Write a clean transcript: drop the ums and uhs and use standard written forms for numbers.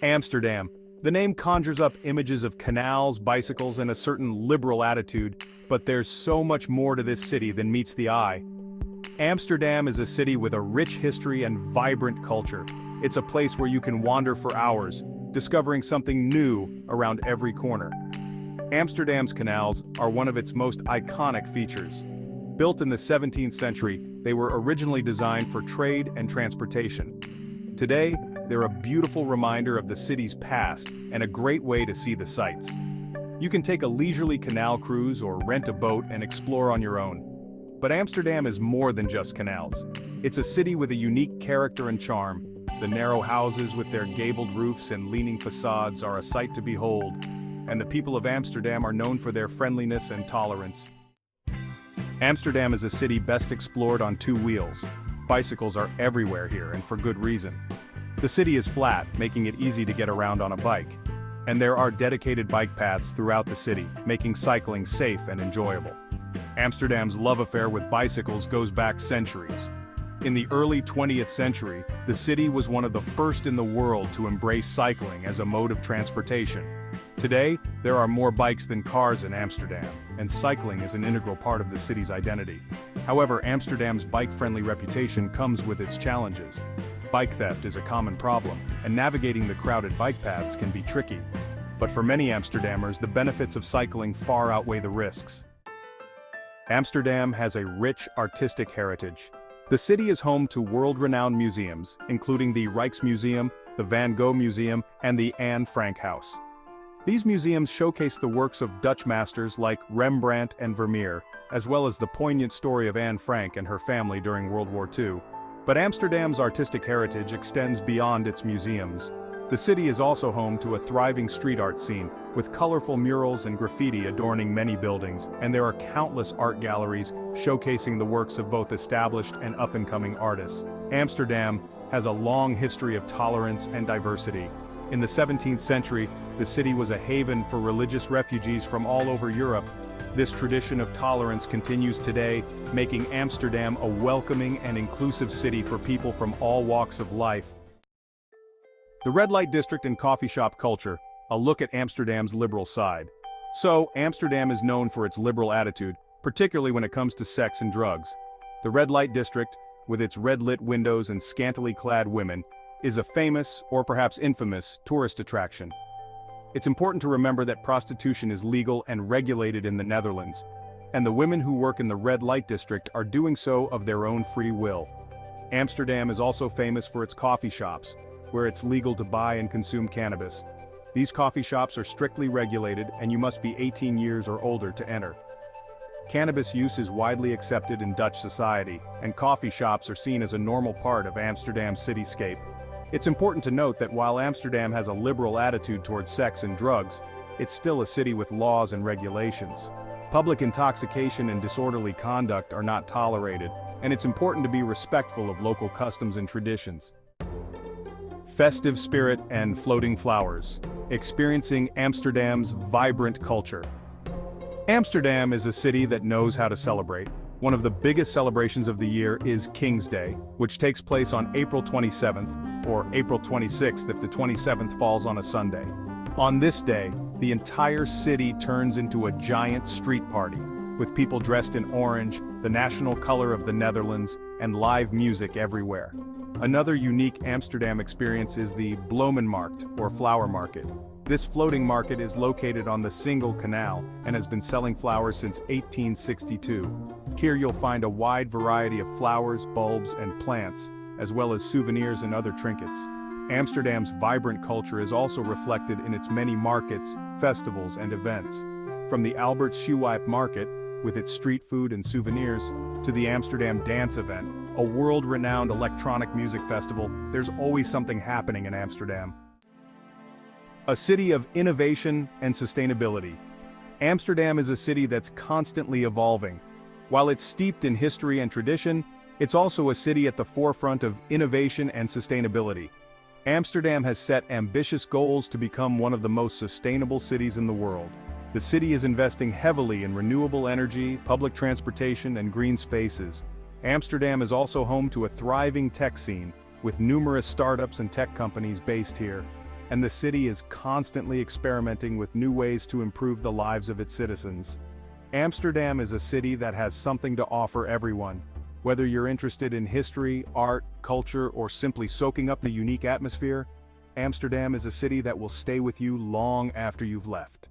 Amsterdam. The name conjures up images of canals, bicycles, and a certain liberal attitude, but there's so much more to this city than meets the eye. Amsterdam is a city with a rich history and vibrant culture. It's a place where you can wander for hours, discovering something new around every corner. Amsterdam's canals are one of its most iconic features. Built in the 17th century, they were originally designed for trade and transportation. Today, they're a beautiful reminder of the city's past and a great way to see the sights. You can take a leisurely canal cruise or rent a boat and explore on your own. But Amsterdam is more than just canals. It's a city with a unique character and charm. The narrow houses with their gabled roofs and leaning facades are a sight to behold, and the people of Amsterdam are known for their friendliness and tolerance. Amsterdam is a city best explored on two wheels. Bicycles are everywhere here, and for good reason. The city is flat, making it easy to get around on a bike. And there are dedicated bike paths throughout the city, making cycling safe and enjoyable. Amsterdam's love affair with bicycles goes back centuries. In the early 20th century, the city was one of the first in the world to embrace cycling as a mode of transportation. Today, there are more bikes than cars in Amsterdam, and cycling is an integral part of the city's identity. However, Amsterdam's bike-friendly reputation comes with its challenges. Bike theft is a common problem, and navigating the crowded bike paths can be tricky. But for many Amsterdammers, the benefits of cycling far outweigh the risks. Amsterdam has a rich artistic heritage. The city is home to world-renowned museums, including the Rijksmuseum, the Van Gogh Museum, and the Anne Frank House. These museums showcase the works of Dutch masters like Rembrandt and Vermeer, as well as the poignant story of Anne Frank and her family during World War II. But Amsterdam's artistic heritage extends beyond its museums. The city is also home to a thriving street art scene, with colorful murals and graffiti adorning many buildings, and there are countless art galleries showcasing the works of both established and up-and-coming artists. Amsterdam has a long history of tolerance and diversity. In the 17th century, the city was a haven for religious refugees from all over Europe. This tradition of tolerance continues today, making Amsterdam a welcoming and inclusive city for people from all walks of life. The red light district and coffee shop culture, a look at Amsterdam's liberal side. So, Amsterdam is known for its liberal attitude, particularly when it comes to sex and drugs. The red light district, with its red-lit windows and scantily clad women, is a famous, or perhaps infamous, tourist attraction. It's important to remember that prostitution is legal and regulated in the Netherlands, and the women who work in the red light district are doing so of their own free will. Amsterdam is also famous for its coffee shops, where it's legal to buy and consume cannabis. These coffee shops are strictly regulated, and you must be 18 years or older to enter. Cannabis use is widely accepted in Dutch society, and coffee shops are seen as a normal part of Amsterdam's cityscape. It's important to note that while Amsterdam has a liberal attitude towards sex and drugs, it's still a city with laws and regulations. Public intoxication and disorderly conduct are not tolerated, and it's important to be respectful of local customs and traditions. Festive spirit and floating flowers. Experiencing Amsterdam's vibrant culture. Amsterdam is a city that knows how to celebrate. One of the biggest celebrations of the year is King's Day, which takes place on April 27th, or April 26th if the 27th falls on a Sunday. On this day, the entire city turns into a giant street party, with people dressed in orange, the national color of the Netherlands, and live music everywhere. Another unique Amsterdam experience is the Bloemenmarkt, or flower market. This floating market is located on the single canal and has been selling flowers since 1862. Here you'll find a wide variety of flowers, bulbs, and plants, as well as souvenirs and other trinkets. Amsterdam's vibrant culture is also reflected in its many markets, festivals, and events. From the Albert Schweppes Market, with its street food and souvenirs, to the Amsterdam Dance Event, a world-renowned electronic music festival, there's always something happening in Amsterdam. A city of innovation and sustainability. Amsterdam is a city that's constantly evolving. While it's steeped in history and tradition, it's also a city at the forefront of innovation and sustainability. Amsterdam has set ambitious goals to become one of the most sustainable cities in the world. The city is investing heavily in renewable energy, public transportation, and green spaces. Amsterdam is also home to a thriving tech scene, with numerous startups and tech companies based here. and the city is constantly experimenting with new ways to improve the lives of its citizens. Amsterdam is a city that has something to offer everyone. Whether you're interested in history, art, culture, or simply soaking up the unique atmosphere, Amsterdam is a city that will stay with you long after you've left.